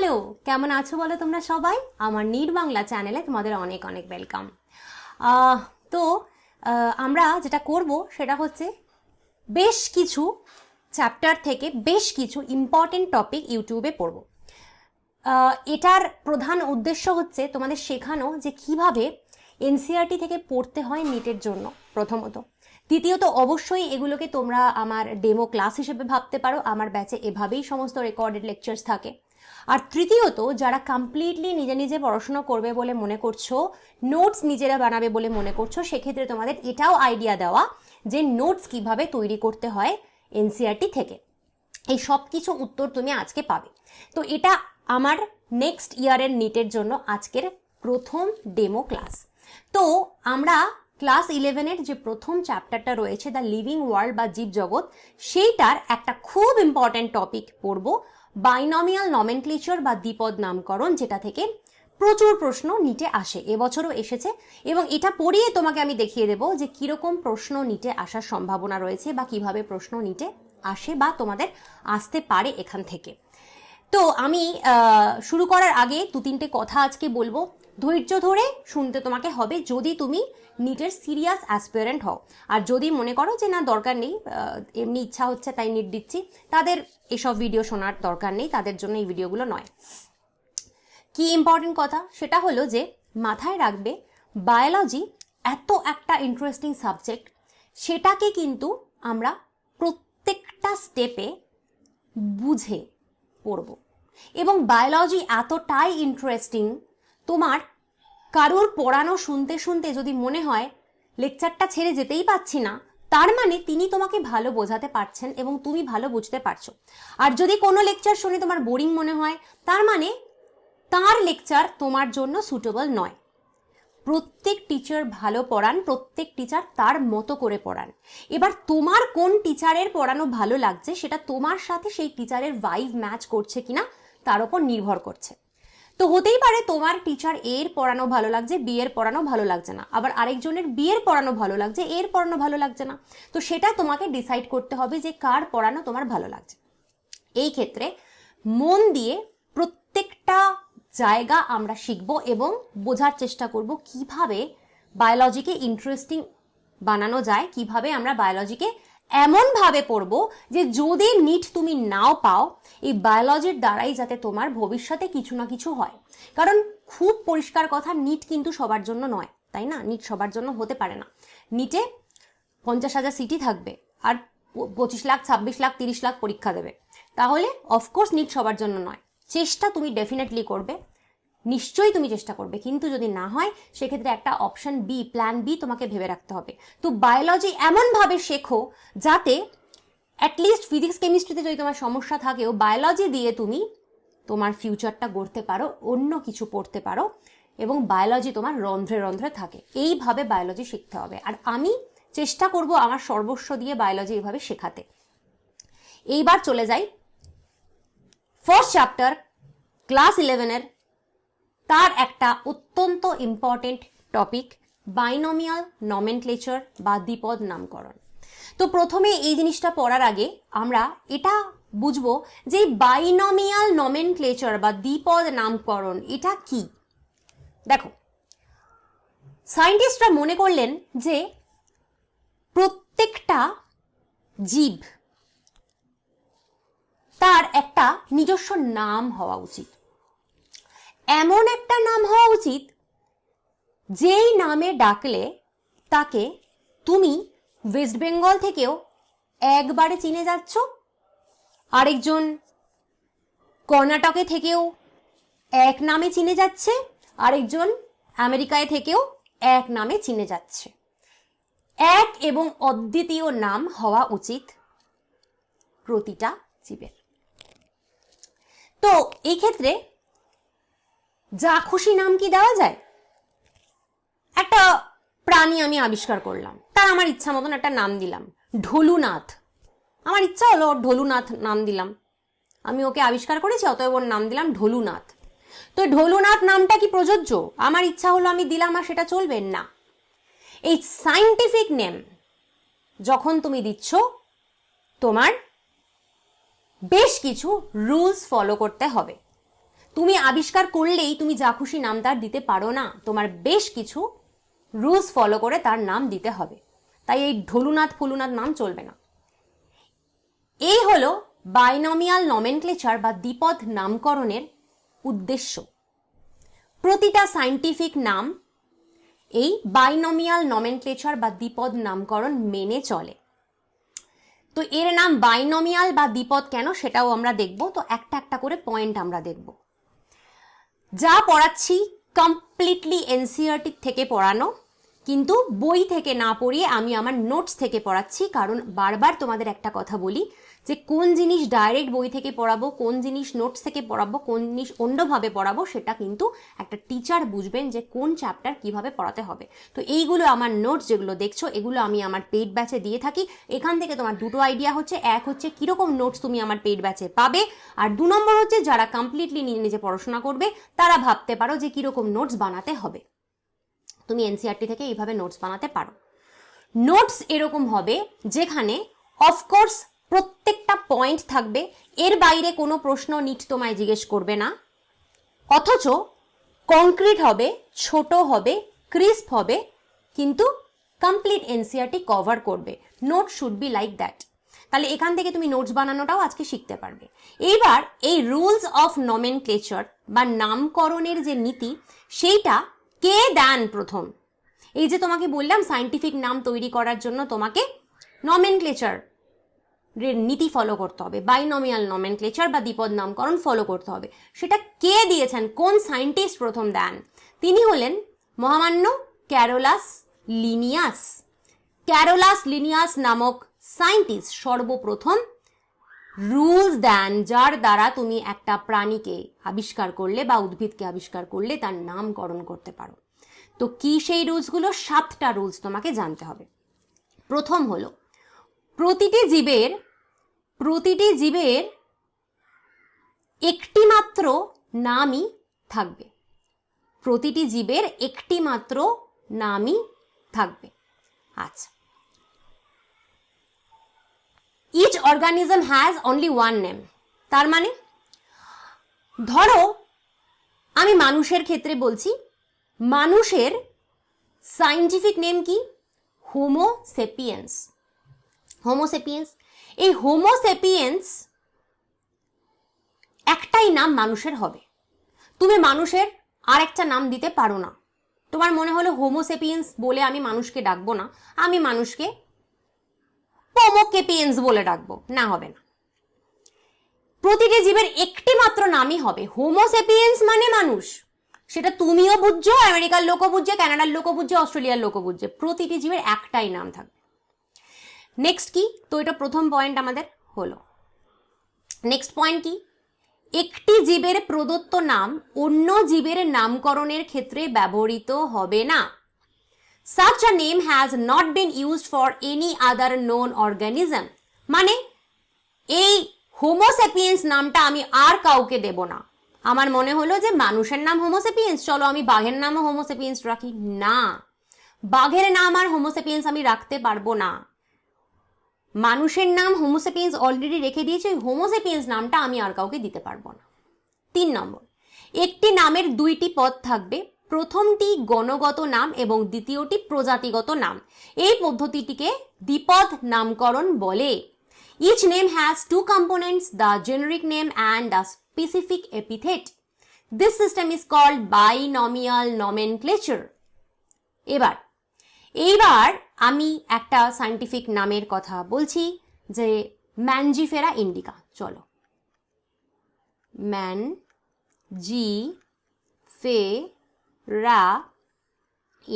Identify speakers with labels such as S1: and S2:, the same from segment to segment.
S1: Hello, কেমন আছো বলো তোমরা সবাই? আমার নিট বাংলা চ্যানেলে তোমাদের অনেক অনেক ওয়েলকাম। তো আমরা যেটা করব সেটা হচ্ছে বেশ কিছু চ্যাপ্টার থেকে বেশ কিছু ইম্পর্টেন্ট টপিক ইউটিউবে পড়ব। এটার প্রধান উদ্দেশ্য হচ্ছে তোমাদের শেখানো যে কিভাবে এনসিইআরটি থেকে পড়তে হয় নিটের জন্য প্রথমত। দ্বিতীয়ত অবশ্যই এগুলোকে তোমরা আমার ডেমো ক্লাস হিসেবে ভাবতে পারো, আমার ব্যাচে এভাবেই সমস্ত রেকর্ডেড লেকচার্স থাকে। আর তৃতীয়ত যারা কমপ্লিটলি নিজে নিজে পড়াশোনা করবে বলে মনে করছো, নোটস নিজেরা বানাবে বলে মনে করছো, সেক্ষেত্রে তোমাদের এটাও আইডিয়া দেওয়া যে নোটস কিভাবে তৈরি করতে হয় এনসিইআরটি থেকে। এই সব কিছু উত্তর তুমি আজকে পাবে। তো এটা আমার নেক্সট ইয়ারের নিটের জন্য আজকের প্রথম ডেমো ক্লাস। তো আমরা ক্লাস 11-এর যে প্রথম চ্যাপ্টারটা রয়েছে দ্য লিভিং ওয়ার্ল্ড বা জীবজগৎ, সেইটার একটা খুব ইম্পর্ট্যান্ট টপিক পড়ব, বাইনমিয়াল নমেনক্লেচার বা দ্বিপদ নামকরণ, যেটা থেকে প্রচুর প্রশ্ন নিটে আসে, এবছরও এসেছে। এবং এটা পড়িয়ে তোমাকে আমি দেখিয়ে দেবো যে কিরকম প্রশ্ন নিটে আসার সম্ভাবনা রয়েছে বা কিভাবে প্রশ্ন নিটে আসে বা তোমাদের আসতে পারে এখান থেকে। তো আমি শুরু করার আগে দু তিনটে কথা আজকে বলবো, ধৈর্য ধরে শুনতে তোমাকে হবে যদি তুমি নিটের সিরিয়াস অ্যাসপিরেন্ট হও। আর যদি মনে করো যে না দরকার নেই, এমনি ইচ্ছা হচ্ছে তাই নিট দিচ্ছি, তাদের এসব ভিডিও শোনার দরকার নেই, তাদের জন্য এই ভিডিওগুলো নয়। কি ইম্পর্টেন্ট কথা সেটা হলো যে মাথায় রাখবে বায়োলজি এত একটা ইন্টারেস্টিং সাবজেক্ট, সেটাকে কিন্তু আমরা প্রত্যেকটা স্টেপে বুঝে পড়ব। এবং বায়োলজি এতটাই ইন্টারেস্টিং, তোমার কারোর পড়ানো শুনতে শুনতে যদি মনে হয় লেকচারটা ছেড়ে যেতেই পাচ্ছি না, তার মানে তিনি তোমাকে ভালো বোঝাতে পারছেন এবং তুমি ভালো বুঝতে পারছো। আর যদি কোনো লেকচার শুনে তোমার বোরিং মনে হয়, তার মানে তার লেকচার তোমার জন্য সুটেবল নয়। প্রত্যেক টিচার ভালো পড়ান, প্রত্যেক টিচার তার মতো করে পড়ান। এবার তোমার কোন টিচারের পড়ানো ভালো লাগছে সেটা তোমার সাথে সেই টিচারের ভাইব ম্যাচ করছে কিনা তার উপর নির্ভর করছে। তো হতেই পারে তোমার টিচার এর পড়ানো ভালো লাগছে, বি এর পড়ানো ভালো লাগছে না, আবার আরেকজনের বি এর পড়ানো ভালো লাগছে, এর পড়ানো ভালো লাগছে না। তো সেটা তোমাকে ডিসাইড করতে হবে যে কার পড়ানো তোমার ভালো লাগছে। এই ক্ষেত্রে মন দিয়ে প্রত্যেকটা জায়গা আমরা শিখবো এবং বোঝার চেষ্টা করব কিভাবে বায়োলজিকে ইন্টারেস্টিং বানানো যায়, কিভাবে আমরা বায়োলজিকে এমনভাবে পড়বো যে যদি নিট তুমি নাও পাও, এই বায়োলজির দ্বারাই যাতে তোমার ভবিষ্যতে কিছু না কিছু হয়। কারণ খুব পরিষ্কার কথা, নিট কিন্তু সবার জন্য নয়, তাই না? নিট সবার জন্য হতে পারে না। নিটে 50,000 সিটই থাকবে আর 25 লাখ 26 লাখ 30 লাখ পরীক্ষা দেবে, তাহলে অফকোর্স নিট সবার জন্য নয়। চেষ্টা তুমি ডেফিনেটলি করবে, নিশ্চয়ই তুমি চেষ্টা করবে, কিন্তু যদি না হয় সেক্ষেত্রে একটা অপশন বি, প্ল্যান বি তোমাকে ভেবে রাখতে হবে। তো বায়োলজি এমনভাবে শেখো যাতে অ্যাটলিস্ট ফিজিক্স কেমিস্ট্রিতে যদি তোমার সমস্যা থাকেও বায়োলজি দিয়ে তুমি তোমার ফিউচারটা গড়তে পারো, অন্য কিছু পড়তে পারো এবং বায়োলজি তোমার রন্ধ্রে রন্ধ্রে থাকে। এইভাবে বায়োলজি শিখতে হবে। আর আমি চেষ্টা করব আমার সর্বস্ব দিয়ে বায়োলজি এইভাবে শেখাতে। এইবার চলে যাই ফার্স্ট চ্যাপ্টার ক্লাস 11-এর, তার একটা অত্যন্ত ইম্পর্টেন্ট টপিক বাইনোমিয়াল নমেনক্লেচার বা দ্বিপদ নামকরণ। তো প্রথমে এই জিনিসটা পড়ার আগে আমরা এটা বুঝবো যে বাইনোমিয়াল নমেনক্লেচার বা দ্বিপদ নামকরণ এটা কি। দেখো, সায়েন্টিস্টরা মনে করলেন যে প্রত্যেকটা জীব তার একটা নিজস্ব নাম হওয়া উচিত, এমন একটা নাম হওয়া উচিত যেই নামে ডাকলে তাকে তুমি ওয়েস্ট বেঙ্গল থেকেও একবারে চিনে যাচ্ছ, আরেকজন কর্ণাটকে থেকেও এক নামে চিনে যাচ্ছে, আরেকজন আমেরিকায় থেকেও এক নামে চিনে যাচ্ছে। এক এবং অদ্বিতীয় নাম হওয়া উচিত প্রতিটা জীবের। তো এই ক্ষেত্রে যা খুশি নাম কি দেওয়া যায়? একটা প্রাণী আমি আবিষ্কার করলাম, তার আমার ইচ্ছা মতন একটা নাম দিলাম ঢোলুনাথ। আমার ইচ্ছা হলো ঢোলুনাথ নাম দিলাম, আমি ওকে আবিষ্কার করেছি, অতএব ওর নাম দিলাম ঢোলুনাথ। তো ঢোলুনাথ নামটা কি প্রযোজ্য? আমার ইচ্ছা হলো আমি দিলাম আর সেটা চলবে না। এই সায়েন্টিফিক নেম যখন তুমি দিচ্ছ, তোমার বেশ কিছু রুলস ফলো করতে হবে। তুমি আবিষ্কার করলেই তুমি যা খুশি নাম তার দিতে পারো না, তোমার বেশ কিছু রুলস ফলো করে তার নাম দিতে হবে। তাই এই ঢোলুনাথ ফুলুনাথ নাম চলবে না। এই হলো বাইনমিয়াল নমেনক্লেচার বা দ্বিপদ নামকরণের উদ্দেশ্য। প্রতিটা সায়েন্টিফিক নাম এই বাইনমিয়াল নমেনক্লেচার বা দ্বিপদ নামকরণ মেনে চলে। তো এর নাম বাইনমিয়াল বা দ্বিপদ কেন সেটাও আমরা দেখব। তো একটা একটা করে পয়েন্ট আমরা দেখব। যা পড়াচ্ছি কমপ্লিটলি এনসিইআরটি থেকে পড়ানো, কিন্তু বই থেকে না পড়িয়ে আমি আমার নোটস থেকে পড়াচ্ছি। কারণ বারবার তোমাদের একটা কথা বলি যে কোন জিনিস ডাইরেক্ট বই থেকে পড়াবো, কোন জিনিস নোটস থেকে পড়াবো, কোন জিনিস অন্যভাবে পড়াবো, সেটা কিন্তু একটা টিচার বুঝবেন যে কোন চ্যাপ্টার কিভাবে পড়াতে হবে। তো এইগুলো আমার নোটস যেগুলো দেখছো, এগুলো আমি আমার পেইড ব্যাচে দিয়ে থাকি। এখান থেকে তোমার দুটো আইডিয়া হচ্ছে, এক হচ্ছে কিরকম নোটস তুমি আমার পেইড ব্যাচে পাবে, আর 2 নম্বর হচ্ছে যারা কমপ্লিটলি নিজে নিজে পড়াশোনা করবে তারা ভাবতে পারো যে কিরকম নোটস বানাতে হবে। তুমি এনসিইআরটি থেকে এইভাবে নোটস বানাতে পারো। নোটস এরকম হবে যেখানে অফকোর্স প্রত্যেকটা পয়েন্ট থাকবে, এর বাইরে কোনো প্রশ্ন নিট তোমায় জিজ্ঞেস করবে না, অথচ কংক্রিট হবে, ছোট হবে, ক্রিস্প হবে, কিন্তু কমপ্লিট এনসিইআরটি কভার করবে। Note should be like that. তাহলে এখান থেকে তুমি নোটস বানানোটাও আজকে শিখতে পারবে। এইবার এই রুলস অফ নমেনক্লেচার বা নামকরণের যে নীতি, সেইটা কে দেন প্রথম? এই যে তোমাকে বললাম সায়েন্টিফিক নাম তৈরি করার জন্য তোমাকে নমেনক্লেচার নীতি ফলো করতে হবে, বাইনমিয়াল নমেনক্লেচার বা দ্বিপদ নামকরণ ফলো করতে হবে। সেটা কে দিয়েছেন, কোন সায়েন্টিস্ট প্রথম দেন? তিনি হলেন মহামান্য ক্যারোলাস লিনিয়াস। ক্যারোলাস লিনিয়াস নামক সায়েন্টিস্ট সর্বপ্রথম রুলস দেন যার দ্বারা তুমি একটা প্রাণীকে আবিষ্কার করলে বা উদ্ভিদকে আবিষ্কার করলে তার নামকরণ করতে পারো। তো কি সেই রুলসগুলো? 7টা রুলস তোমাকে জানতে হবে। প্রথম হলো প্রতিটি জীবের একটি মাত্র নামই থাকবে। প্রতিটি জীবের একটি মাত্র নামই থাকবে। আচ্ছা, each organism has only one name. তার মানে ধরো আমি মানুষের ক্ষেত্রে বলছি, মানুষের সায়েন্টিফিক নেম কি? Homo sapiens. হোমোসেপিয়েন্স, এই হোমোসেপিয়েন্স একটাই নাম মানুষের হবে। তুমি মানুষের আর একটা নাম দিতে পারো না। তোমার মনে হলো হোমোসেপিয়েন্স বলে আমি মানুষকে ডাকবো না, আমি মানুষকে হোমোকেপিয়েন্স বলে ডাকবো, না, হবে না। প্রতিটি জীবের একটি মাত্র নামই হবে। হোমোসেপিয়েন্স মানে মানুষ, সেটা তুমিও বুঝছো, আমেরিকার লোকও বুঝছে, কানাডার লোকও বুঝছে, অস্ট্রেলিয়ার লোকও বুঝছে। প্রতিটি জীবের একটাই নাম থাকবে। নেক্সট কি? তো এটা প্রথম পয়েন্ট আমাদের হলো। নেক্সট পয়েন্ট কি? একটি জীবের প্রদত্ত নাম অন্য জীবের নামকরণের ক্ষেত্রে ব্যবহৃত হবে না। Such a name has not been used for any other known organism. মানে এই হোমোসেপিয়েন্স নামটা আমি আর কাউকে দেব না। আমার মনে হলো যে মানুষের নাম হোমোসেপিয়েন্স, চলো আমি বাঘের নামও হোমোসেপিয়েন্স রাখি। না, বাঘের নাম আর হোমোসেপিয়েন্স আমি রাখতে পারবো না। মানুষের নাম হোমোসেপিয়েন্স অলরেডি রেখে দিয়েছে, হোমোসেপিয়েন্স নামটা আমি আর কাউকে দিতে পারবো না। 3 নম্বর, একটি নামের 2টি পদ থাকবে। প্রথমটি গণগত নাম এবং দ্বিতীয়টি প্রজাতিগত নাম। এই পদ্ধতিটিকে দ্বিপদ নামকরণ বলে। Each name has 2 components, the generic name and the specific epithet. This system is called binomial nomenclature. এইবার আমি একটা সায়েন্টিফিক নামের কথা বলছি, যে ম্যানজিফেরা ইন্ডিকা। চলো, ম্যানজিফেরা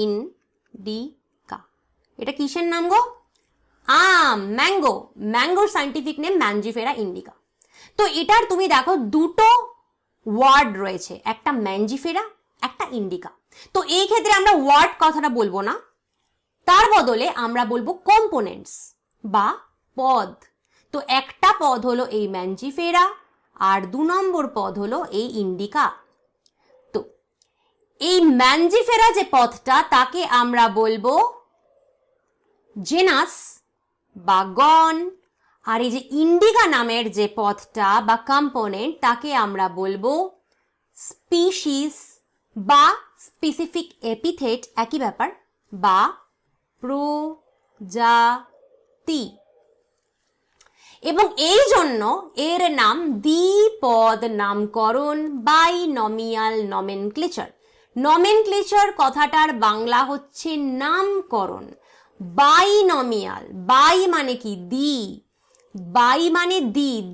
S1: ইন্ডিকা, এটা কিসের নাম গো? ম্যাঙ্গো। ম্যাঙ্গোর সায়েন্টিফিক নেম ম্যানজিফেরা ইন্ডিকা। তো এটার তুমি দেখো 2টো ওয়ার্ড রয়েছে, একটা ম্যানজিফেরা, একটা ইন্ডিকা। তো এই ক্ষেত্রে আমরা ওয়ার্ড কথাটা বলবো না, তার বদলে আমরা বলবো কম্পোনেন্টস বা পদ। তো একটা পদ হলো এই ম্যানজিফেরা, আর 2 নম্বর পদ হলো এই ইন্ডিকা। তো এই ম্যানজিফেরা যে পদটা, তাকে আমরা বলবো জেনাস বা গণ, আর এই যে ইন্ডিকা নামের যে পদটা বা কম্পোনেন্ট, তাকে আমরা বলবো স্পিসিস বা স্পেসিফিক এপিথেট একই ব্যাপার, বা প্রজাতি। এবং এই জন্য এর নাম দ্বিপদ নামকরণ, বাইনমিয়াল নমেনক্লেচার। নমেনক্লেচার কথাটার বাংলা হচ্ছে নামকরণ। বাইনমিয়াল, বাই মানে কি দ্বি, বাই মানে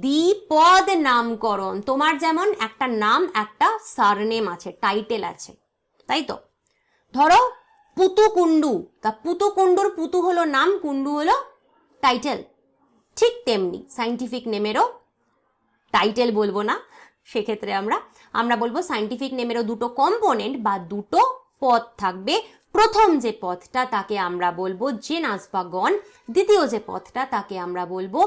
S1: দ্বিপদ নামকরণ। তোমার যেমন একটা নাম, একটা সারনেম আছে, টাইটেল আছে, তাই তো? ধরো পুতুকুন্ডু, তা পুতুকুন্ডুর পুতু হলো নাম, কুন্ডু হলো টাইটেল। ঠিক তেমনি সাইন্টিফিক নেমেরও টাইটেল বলবো না, সেক্ষেত্রে আমরা বলবো সাইন্টিফিক নেমেরও দুটো কম্পোনেন্ট বা দুটো পদ থাকবে। প্রথম যে পদটা তাকে আমরা বলবো জেনাস বা গণ, দ্বিতীয় যে পদটা তাকে আমরা বলবো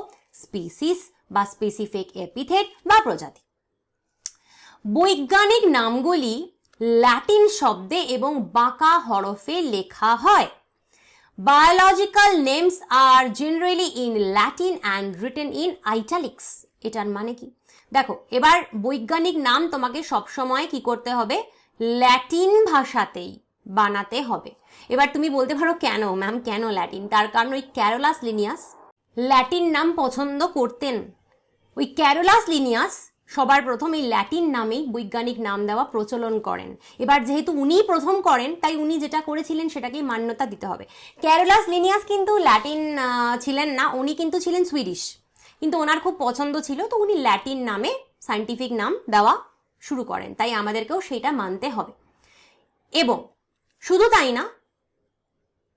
S1: স্পিসিস বা স্পেসিফিক এপিথেট বা প্রজাতি। বৈজ্ঞানিক নামগুলি ল্যাটিন শব্দে এবং বাঁকা হরফে লেখা হয়। Biological names are generally in Latin and written in italics. এটার মানে কি? দেখো, এবার বৈজ্ঞানিক নাম তোমাকে সবসময় কি করতে হবে? ল্যাটিন ভাষাতেই বানাতে হবে। এবার তুমি বলতে পারো কেন ম্যাম, কেন ল্যাটিন? তার কারণ ওই ক্যারোলাস লিনিয়াস ল্যাটিন নাম পছন্দ করতেন। ওই ক্যারোলাস লিনিয়াস সবার প্রথম এই ল্যাটিন নামেই বৈজ্ঞানিক নাম দেওয়া প্রচলন করেন। এবার যেহেতু উনিই প্রথম করেন, তাই উনি যেটা করেছিলেন সেটাকেই মান্যতা দিতে হবে। ক্যারোলাস লিনিয়াস কিন্তু ল্যাটিন ছিলেন না, উনি কিন্তু ছিলেন সুইডিশ, কিন্তু ওনার খুব পছন্দ ছিল, তো উনি ল্যাটিন নামে সায়েন্টিফিক নাম দেওয়া শুরু করেন, তাই আমাদেরকেও সেটা মানতে হবে। এবং শুধু তাই না,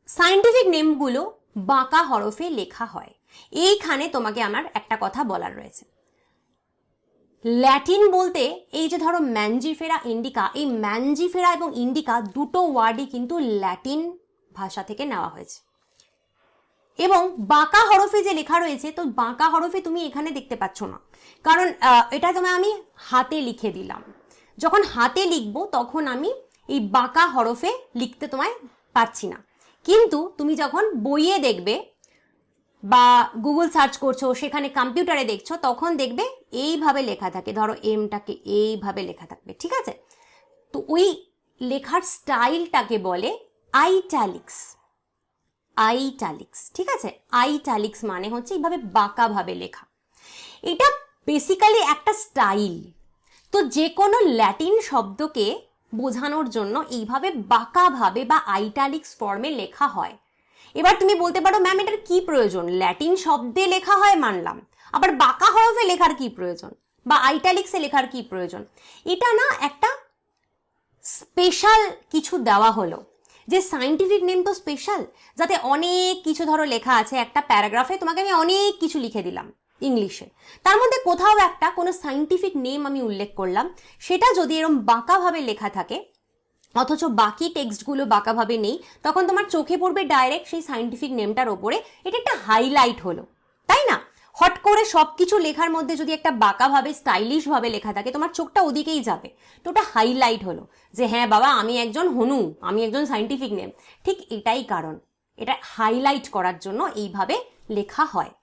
S1: সায়েন্টিফিক নেমগুলো বাঁকা হরফে লেখা হয়। এইখানে তোমাকে আমার একটা কথা বলার রয়েছে। ল্যাটিন বলতে এই যে ধরো ম্যানজিফেরা ইন্ডিকা, এই ম্যানজিফেরা এবং ইন্ডিকা দুটো ওয়ার্ডই কিন্তু ল্যাটিন ভাষা থেকে নেওয়া হয়েছে। এবং বাঁকা হরফে যে লেখা রয়েছে, তো বাঁকা হরফে তুমি এখানে দেখতে পাচ্ছ না, কারণ এটা তোমায় আমি হাতে লিখে দিলাম। যখন হাতে লিখবো তখন আমি এই বাঁকা হরফে লিখতে তোমায় পাচ্ছি না, কিন্তু তুমি যখন বইয়ে দেখবে বা গুগল সার্চ করছো, সেখানে কম্পিউটারে দেখছো, তখন দেখবে এইভাবে লেখা থাকে। ধরো এমটাকে এইভাবে লেখা থাকবে, ঠিক আছে? তো ওই লেখার স্টাইলটাকে বলে আইটালিক্স। আইটালিক্স, ঠিক আছে? আইটালিক্স মানে হচ্ছে এইভাবে বাঁকাভাবে লেখা। এটা বেসিক্যালি একটা স্টাইল। তো যে কোনো ল্যাটিন শব্দকে বোঝানোর জন্য এইভাবে বাঁকাভাবে বা আইটালিক্স ফর্মে লেখা হয়। এবার তুমি বলতে পারো ম্যাম এটার কি প্রয়োজন? ল্যাটিন শব্দে লেখা হয় মানলাম, আবার বাঁকা হরফে লেখার কি প্রয়োজন বা আইটালিক্সে লেখার কি প্রয়োজন? এটা না একটা স্পেশাল কিছু দেওয়া হলো, যে সায়েন্টিফিক নেম তো স্পেশাল, যাতে অনেক কিছু ধরো লেখা আছে একটা প্যারাগ্রাফে, তোমাকে আমি অনেক কিছু লিখে দিলাম ইংলিশে, তার মধ্যে কোথাও একটা কোনো সায়েন্টিফিক নেম আমি উল্লেখ করলাম, সেটা যদি এরকম বাঁকাভাবে লেখা থাকে অথচ বাকি টেক্সটগুলো বাঁকাভাবে নেই, তখন তোমার চোখে পড়বে ডাইরেক্ট সেই সায়েন্টিফিক নেমটার ওপরে, এটা একটা হাইলাইট হলো, তাই না? হট করে সব কিছু লেখার মধ্যে যদি একটা বাঁকাভাবে স্টাইলিশভাবে লেখা থাকে, তোমার চোখটা ওদিকেই যাবে, তো ওটা হাইলাইট হলো যে হ্যাঁ বাবা আমি একজন হনু, আমি একজন সায়েন্টিফিক নেম। ঠিক এটাই কারণ, এটা হাইলাইট করার জন্য এইভাবে লেখা হয়।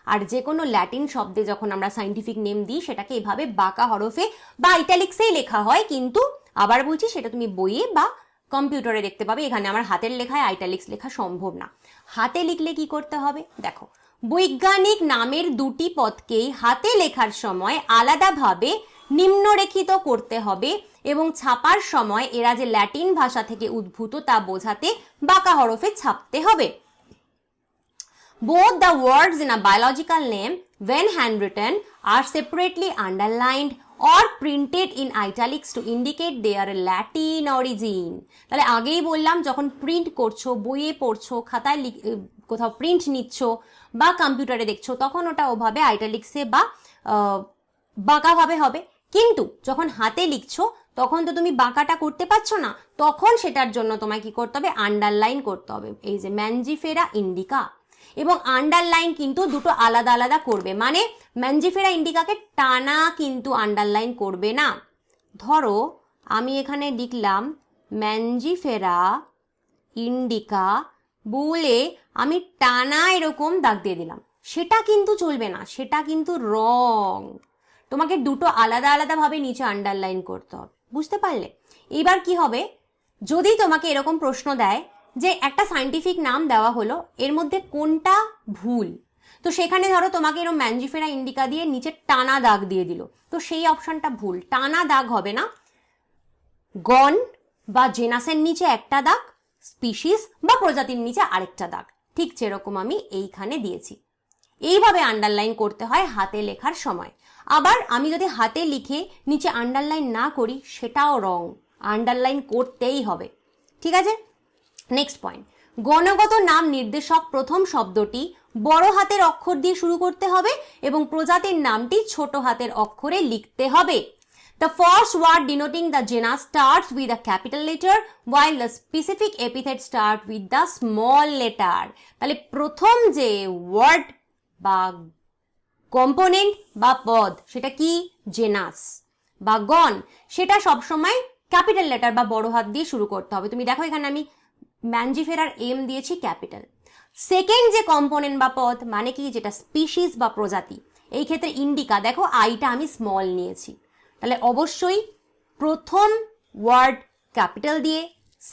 S1: আর যে কোনো ল্যাটিন শব্দে যখন আমরা সায়েন্টিফিক নেম দিই, সেটাকে এভাবে বাঁকা হরফে বা ইটালিক্সেই লেখা হয়, কিন্তু আবার বলছি সেটা তুমি বইয়ে বা কম্পিউটারে দেখতে পাবে। এখানে আমার হাতের লেখায় আইটালিক্স লেখা সম্ভব না। হাতে লিখলে কি করতে হবে? দেখো, বৈজ্ঞানিক নামের দুটি পদকেই হাতে লেখার সময় আলাদাভাবে নিম্নরেখিত করতে হবে এবং ছাপার সময় এরা যে ল্যাটিন ভাষা থেকে উদ্ভূত তা বোঝাতে বাঁকা হরফে ছাপতে হবে। Both the words in a biological name, when handwritten, are separately underlined or printed in italics to indicate their Latin origin. তাহলে আগেই বললাম, যখন প্রিন্ট করছো, বইয়ে পড়ছো, খাতায় কোথাও প্রিন্ট নিচ্ছ বা কম্পিউটারে দেখছো, তখন ওটা ওভাবে আইটালিক্সে বা বাঁকাভাবে হবে। কিন্তু যখন হাতে লিখছো তখন তো তুমি বাঁকাটা করতে পারছো না, তখন সেটার জন্য তোমায় কি করতে হবে? আন্ডারলাইন করতে হবে। এই যে ম্যানজিফেরা ইন্ডিকা এবং আন্ডারলাইন কিন্তু দুটো আলাদা আলাদা করবে, মানে ম্যানজিফেরা ইন্ডিকাকে টানা কিন্তু আন্ডারলাইন করবে না। ধরো আমি এখানে লিখলাম ম্যানজিফেরা ইন্ডিকা বলে আমি টানা এরকম দাগ দিয়ে দিলাম, সেটা কিন্তু চলবে না, সেটা কিন্তু রং। তোমাকে দুটো আলাদা আলাদাভাবে নিচে আন্ডারলাইন করতে হবে, বুঝতে পারলে? এবার কি হবে, যদি তোমাকে এরকম প্রশ্ন দেয় যে একটা সায়েন্টিফিক নাম দেওয়া হলো, এর মধ্যে কোনটা ভুল, তো সেখানে ধরো তোমাকে এরকম ম্যানজিফেরা ইন্ডিকা দিয়ে নিচে টানা দাগ দিয়ে দিল, তো সেই অপশনটা ভুল। টানা দাগ হবে না, গণ বা জেনাসের নিচে একটা দাগ, স্পিসিস বা প্রজাতির নিচে আরেকটা দাগ, ঠিক যেরকম আমি এইখানে দিয়েছি। এইভাবে আন্ডারলাইন করতে হয় হাতে লেখার সময়। আবার আমি যদি হাতে লিখে নিচে আন্ডারলাইন না করি সেটাও রং, আন্ডারলাইন করতেই হবে, ঠিক আছে? নেক্সট পয়েন্ট, গণগত নাম নির্দেশক প্রথম শব্দটি বড় হাতের অক্ষর দিয়ে শুরু করতে হবে এবং প্রজাতির নামটি ছোট হাতের অক্ষরে লিখতে হবে। The first word denoting the genus starts with a capital letter while the specific epithet start with the small letter. তাহলে প্রথম যে ওয়ার্ড বা কম্পোনেন্ট বা পদ সেটা কি, জেনাস বা গণ, সেটা সবসময় ক্যাপিটাল লেটার বা বড় হাত দিয়ে শুরু করতে হবে। তুমি দেখো এখানে আমি ম্যানজিফেরার এম দিয়েছি ক্যাপিটাল। সেকেন্ড যে কম্পোনেন্ট বা পদ মানে কি, যেটা স্পিসিস বা প্রজাতি, এই ক্ষেত্রে ইন্ডিকা, দেখো আইটা আমি স্মল নিয়েছি, তাহলে অবশ্যই প্রথম ওয়ার্ড ক্যাপিটাল দিয়ে,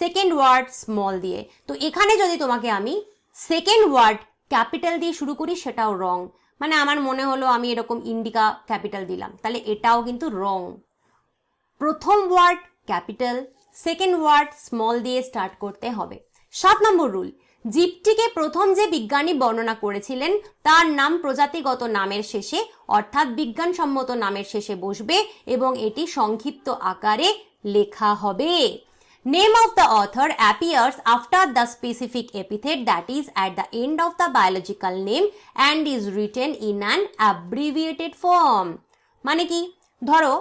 S1: সেকেন্ড ওয়ার্ড স্মল দিয়ে। তো এখানে যদি তোমাকে আমি সেকেন্ড ওয়ার্ড ক্যাপিটাল দিয়ে শুরু করি সেটাও রং, মানে আমার মনে হলো আমি এরকম ইন্ডিকা ক্যাপিটাল দিলাম, তাহলে এটাও কিন্তু রং। প্রথম word capital, second word small দিয়ে স্টার্ট করতে হবে। 7 নম্বর রুল, জীবটিকে প্রথম যে বিজ্ঞানী বর্ণনা করেছিলেন তার নাম প্রজাতিগত নামের শেষে অর্থাৎ বিজ্ঞানসম্মত নামের শেষে বসবে এবং এটি সংক্ষিপ্ত আকারে লেখা হবে। Name of the author appears after the specific epithet, that is at the end of the biological name and is written in an abbreviated form. মানে কি, ধরো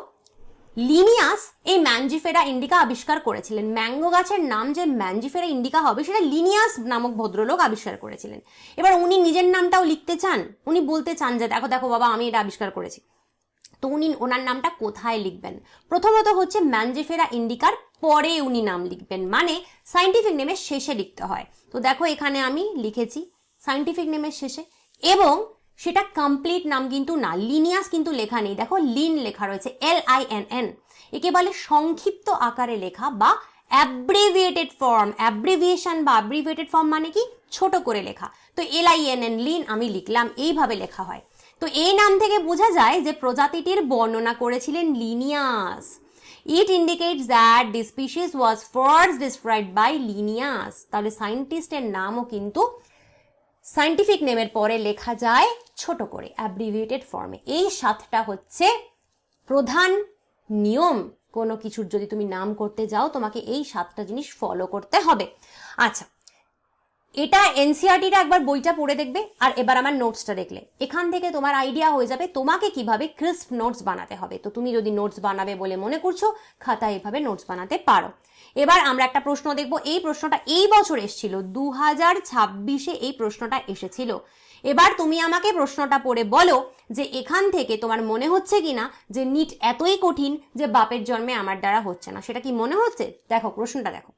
S1: লিনিয়াস এই ম্যানজিফেরা ইন্ডিকা আবিষ্কার করেছিলেন। ম্যাঙ্গো গাছের নাম যে ম্যানজিফেরা ইন্ডিকা হবে সেটা লিনিয়াস নামক ভদ্রলোক আবিষ্কার করেছিলেন। এবার উনি নিজের নামটাও লিখতে চান, উনি বলতে চান যে দেখো দেখো বাবা আমি এটা আবিষ্কার করেছি, তো উনি ওনার নামটা কোথায় লিখবেন? প্রথমত হচ্ছে ম্যানজিফেরা ইন্ডিকার পরে উনি নাম লিখবেন, মানে সায়েন্টিফিক নেমের শেষে লিখতে হয়। তো দেখো এখানে আমি লিখেছি সায়েন্টিফিক নেমের শেষে, এবং সেটা কমপ্লিট নাম কিন্তু না, লিনিয়াস কিন্তু লেখা নেই, দেখো লিন লেখা রয়েছে, LINN। একে বলে সংক্ষিপ্ত আকারে লেখা বা অ্যাব্রিভিয়েটেড ফর্ম। অ্যাব্রিভিয়েশন বা অ্যাব্রিভিয়েটেড ফর্ম মানে কি, ছোট করে লেখা। তো LINN লিন আমি লিখলাম, এইভাবে লেখা হয়। তো এই নাম থেকে বোঝা যায় যে প্রজাতিটির বর্ণনা করেছিলেন Linnaeus. It indicates that the species was first described by Linnaeus. তাহলে সায়েন্টিস্টের নামও কিন্তু সায়েন্টিফিক নেমের পরে লেখা যায় ছোট করে, অ্যাব্রিভিয়েটেড ফর্মে। এই 7টা হচ্ছে প্রধান নিয়ম, কোনো কিছুর যদি তুমি নাম করতে যাও তোমাকে এই 7টা জিনিস ফলো করতে হবে। আচ্ছা, এটা এনসিআরটিটা একবার বইটা পড়ে দেখবে, আর এবার আমার নোটসটা দেখলে এখান থেকে তোমার আইডিয়া হয়ে যাবে তোমাকে কিভাবে ক্রিস্প নোটস বানাতে হবে। তো তুমি যদি নোটস বানাবে বলে মনে করছো, খাতায় এভাবে নোটস বানাতে পারো। এবার আমরা একটা প্রশ্ন দেখব, এই প্রশ্নটা এই বছর এসেছিল, 2026-এ এই প্রশ্নটা এসেছিল। এবার তুমি আমাকে প্রশ্নটা পড়ে বলো যে এখান থেকে তোমার মনে হচ্ছে কিনা যে নিট এতই কঠিন যে বাপের জন্মে আমার দ্বারা হচ্ছে না, সেটা কি মনে হচ্ছে? দেখো প্রশ্নটা দেখো,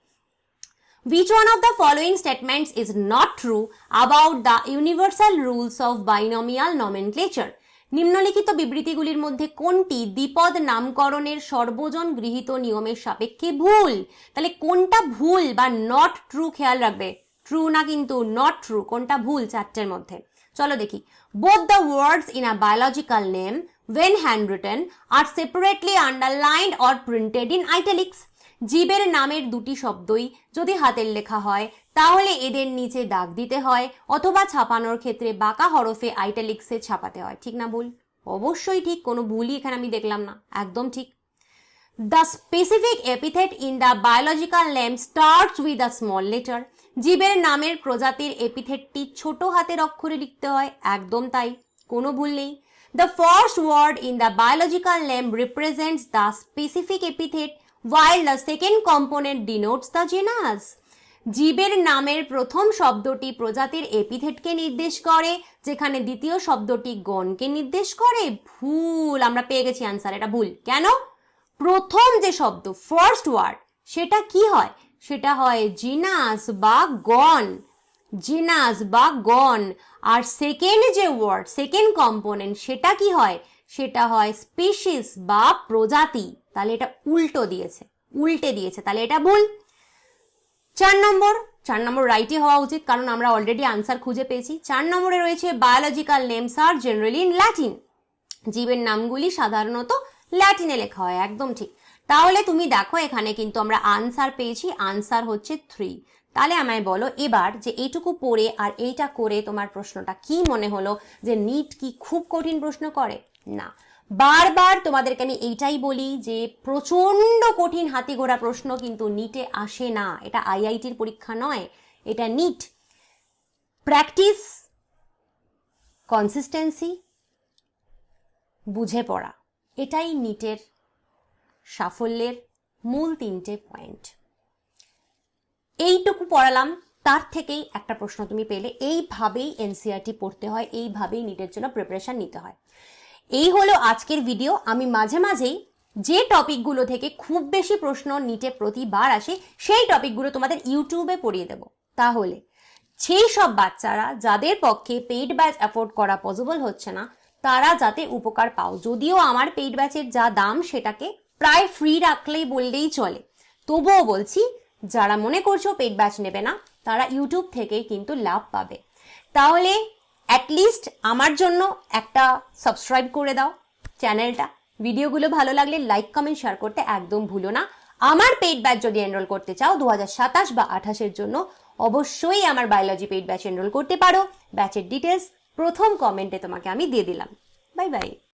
S1: Which one of the following statements is not true about the universal rules of binomial nomenclature? নিম্নলিখিত বিবৃতিগুলির মধ্যে কোনটি দ্বিপদ নামকরণের সর্বজন গৃহীত নিয়মের সাপেক্ষে ভুল? তাহলে কোনটা ভুল বা নট ট্রু খেয়াল রাখবে, ট্রু না কিন্তু নট ট্রু, কোনটা ভুল 4টের মধ্যে। চলো দেখি। Both the words in a biological name when handwritten are separately underlined or printed in italics. জীবের নামের দুটি শব্দই যদি হাতের লেখা হয় তাহলে এদের নিচে দাগ দিতে হয় অথবা ছাপানোর ক্ষেত্রে বাঁকা হরফে আইটালিক্সে ছাপাতে হয়। ঠিক না ভুল? অবশ্যই ঠিক, কোনো ভুলই এখানে আমি দেখলাম না, একদম ঠিক। The specific epithet in the biological name starts with a small letter. জীবের নামের প্রজাতির এপিথেটটি ছোট হাতের অক্ষরে লিখতে হয়, একদম তাই, কোনো ভুল নেই। The first word in the biological name represents the specific epithet while the second component denotes the genus. জীবের নামের প্রথম শব্দটি প্রজাতির এপিথেটকে নির্দেশ করে, যেখানে দ্বিতীয় শব্দটি গণকে নির্দেশ করে। ভুল, আমরা পেয়ে গেছি আনসার, এটা ভুল। কেন? প্রথম যে শব্দ ফার্স্ট ওয়ার্ড সেটা কি হয়? সেটা হয় জিনাস বা গণ, জিনাস বা গণ। আর সেকেন্ড যে ওয়ার্ড, সেকেন্ড কম্পোনেন্ট, সেটা কি হয়? সেটা হয় স্পিসিস বা প্রজাতি, তাহলে এটা উল্টে দিয়েছে, তাহলে এটা ভুল। 4 নম্বর রাইটই হওয়া উচিত, কারণ আমরা অলরেডি আনসার খুঁজে পেয়েছি। 4 নম্বরে রয়েছে biological names are generally in Latin, জীবের নামগুলি সাধারণত ল্যাটিনে লেখা হয়, একদম ঠিক। তাহলে তুমি দেখো এখানে কিন্তু আমরা আনসার পেয়েছি, আনসার হচ্ছে 3। তাহলে আমায় বলো এবার যে এইটুকু পড়ে আর এইটা করে তোমার প্রশ্নটা কি মনে হলো, যে নিট কি খুব কঠিন প্রশ্ন করে? না, বারবার তোমাদেরকে আমি এইটাই বলি যে প্রচন্ড কঠিন হাতি ঘোড়া প্রশ্ন কিন্তু নিটে আসে না, এটা আইআইটির পরীক্ষা নয়, এটা নিট। প্র্যাকটিস, কনসিস্টেন্সি, বুঝে পড়া, এটাই নিটের সাফল্যের মূল 3টে পয়েন্ট। এইটুকু পড়ালাম, তার থেকেই একটা প্রশ্ন তুমি পেলে। এইভাবেই এনসিইআরটি পড়তে হয়, এইভাবেই নিটের জন্য প্রিপারেশন নিতে হয়। এই হলো আজকের ভিডিও। আমি মাঝে মাঝেই যে টপিকগুলো থেকে খুব বেশি প্রশ্ন নিটে প্রতিবার আসে সেই টপিকগুলো তোমাদের ইউটিউবে পড়িয়ে দেব। তাহলে সেই সব বাচ্চারা যাদের পক্ষে পেইড ব্যাচ অ্যাফোর্ড করা পসিবল হচ্ছে না, তারা যাতে উপকার পাও। যদিও আমার পেইড ব্যাচের যা দাম সেটাকে প্রায় ফ্রি রাখলেই বললেই চলে, তবুও বলছি যারা মনে করছো পেইড ব্যাচ নেবে না, তারা ইউটিউব থেকেই কিন্তু লাভ পাবে। তাহলে অ্যাটলিস্ট আমার জন্য একটা সাবস্ক্রাইব করে দাও চ্যানেলটা। ভিডিওগুলো ভালো লাগলে লাইক কমেন্ট শেয়ার করতে একদম ভুলো না। আমার পেইড ব্যাচ যদি এনরোল করতে চাও 2027 বা 28-এর জন্য, অবশ্যই আমার বায়োলজি পেইড ব্যাচ এনরোল করতে পারো। ব্যাচের ডিটেলস প্রথম কমেন্টে তোমাকে আমি দিয়ে দিলাম। Bye bye.